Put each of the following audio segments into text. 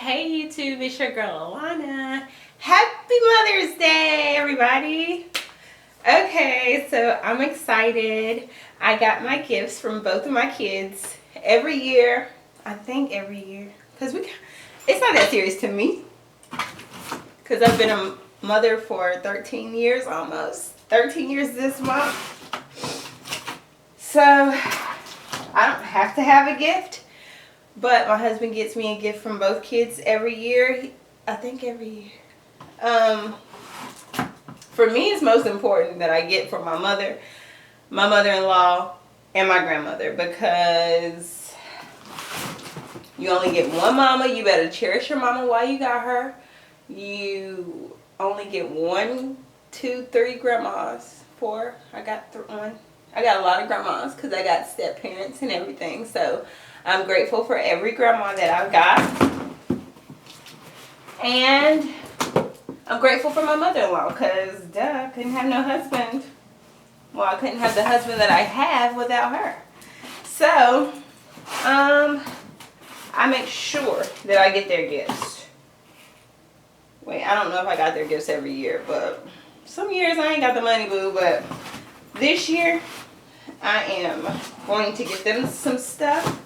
Hey YouTube, it's your girl Alana. Happy Mother's Day, everybody. Okay, so I'm excited. I got my gifts from both of my kids every year. I think every year. Because it's not that serious to me. Because I've been a mother for 13 years almost. 13 years this month. So I don't have to have a gift. But my husband gets me a gift from both kids every year. I think every year. For me, it's most important that I get from my mother, my mother-in-law, and my grandmother. Because you only get one mama. You better cherish your mama while you got her. You only get 1, 2, 3 grandmas. 4. I got one. I got a lot of grandmas because I got step parents and everything. So I'm grateful for every grandma that I've got. And I'm grateful for my mother-in-law because, duh, I couldn't have no husband. Well, I couldn't have the husband that I have without her. So, I make sure that I get their gifts. Wait, I don't know if I got their gifts every year, but some years I ain't got the money, boo, but this year I am going to get them some stuff.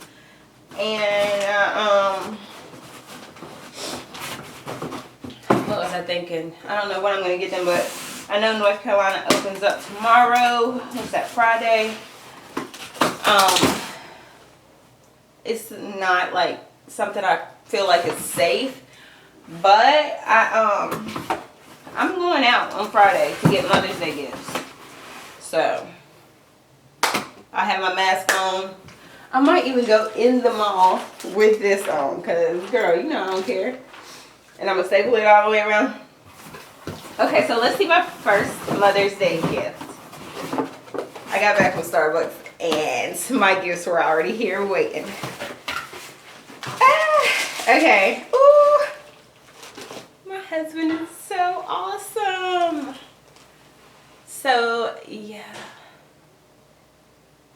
And, what was I thinking? I don't know what I'm going to get them, but I know North Carolina opens up tomorrow. What's that, Friday? It's not like something I feel like is safe, but I'm going out on Friday to get Mother's Day gifts. So I have my mask on. I might even go in the mall with this on, because, girl, you know I don't care. And I'm going to staple it all the way around. Okay, so let's see my first Mother's Day gift. I got back from Starbucks, and my gifts were already here waiting. Okay. Ooh. My husband is so awesome. So, yeah.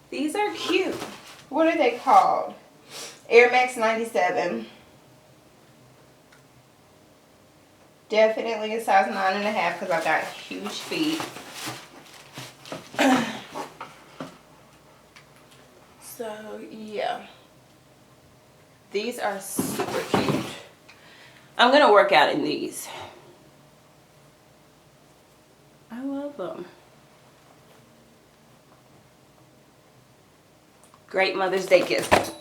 These are cute. What are they called? Air Max 97. Definitely a size 9.5 because I've got huge feet. So, yeah. These are super cute. I'm going to work out in these. I love them. Great Mother's Day gift.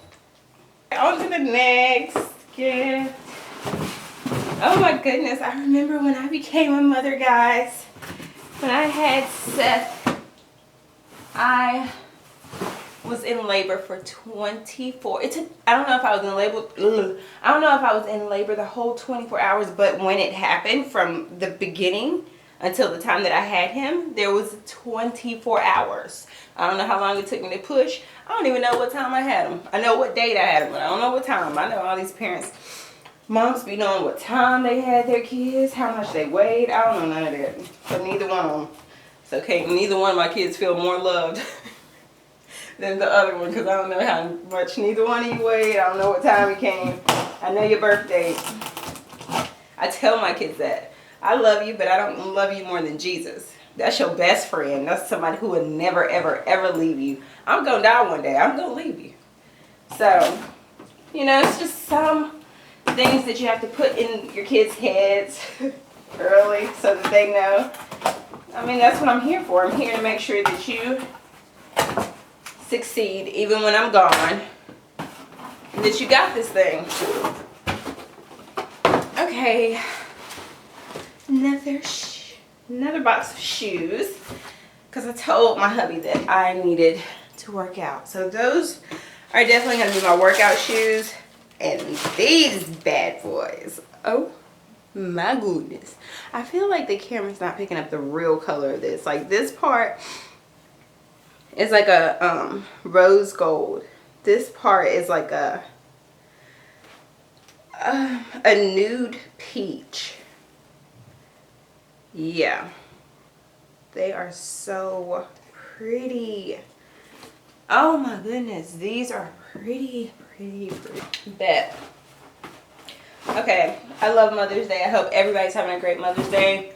On to the next gift. Oh my goodness, I remember when I became a mother, guys. When I had Seth, I was in labor for 24. I don't know if I was in labor. I don't know if I was in labor the whole 24 hours, but when it happened from the beginning until the time that I had him, there was 24 hours. I don't know how long it took me to push. I don't even know what time I had him. I know what date I had him, but I don't know what time. I know all these parents, moms be knowing what time they had their kids, how much they weighed. I don't know none of that. So neither one of them. So neither one of my kids feel more loved than the other one, because I don't know how much neither one of you weighed. I don't know what time you came. I know your birth date. I tell my kids that. I love you, but I don't love you more than Jesus. That's your best friend. That's somebody who will never, ever, ever leave you. I'm going to die one day. I'm going to leave you. So, you know, it's just some things that you have to put in your kids' heads early so that they know. I mean, that's what I'm here for. I'm here to make sure that you succeed even when I'm gone. And that you got this thing. Okay. Another box of shoes, because I told my hubby that I needed to work out. So those are definitely going to be my workout shoes. And these bad boys, oh my goodness. I feel like the camera's not picking up the real color of this. Like, this part is like a rose gold. This part is like a nude peach. Yeah, they are so pretty. Oh my goodness, these are pretty. Bet. Okay, I love Mother's Day. I hope everybody's having a great Mother's Day.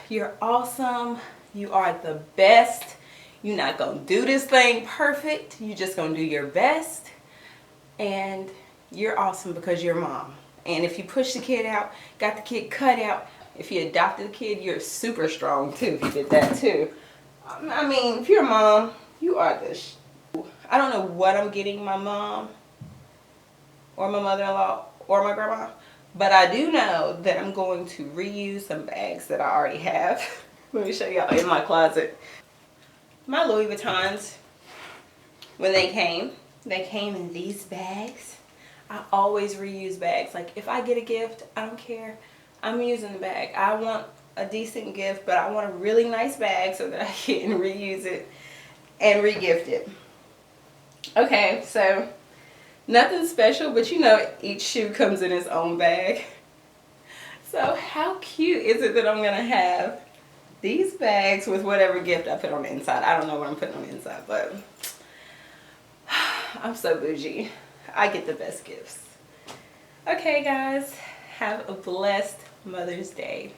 You're awesome. You are the best. You're not going to do this thing perfect. You're just going to do your best. And you're awesome because you're a mom. And if you push the kid out, got the kid cut out, if you adopted a kid, you're super strong too if you did that too. I mean, if you're a mom, you are the I don't know what I'm getting my mom or my mother-in-law or my grandma, but I do know that I'm going to reuse some bags that I already have. Let me show y'all in my closet. My Louis Vuittons, when they came in these bags. I always reuse bags. Like if I get a gift, I don't care. I'm using the bag. I want a decent gift, but I want a really nice bag so that I can reuse it and re-gift it. Okay, so nothing special, but you know each shoe comes in its own bag. So how cute is it that I'm gonna have these bags with whatever gift I put on the inside? I don't know what I'm putting on the inside, but I'm so bougie. I get the best gifts. Okay guys, have a blessed Mother's Day.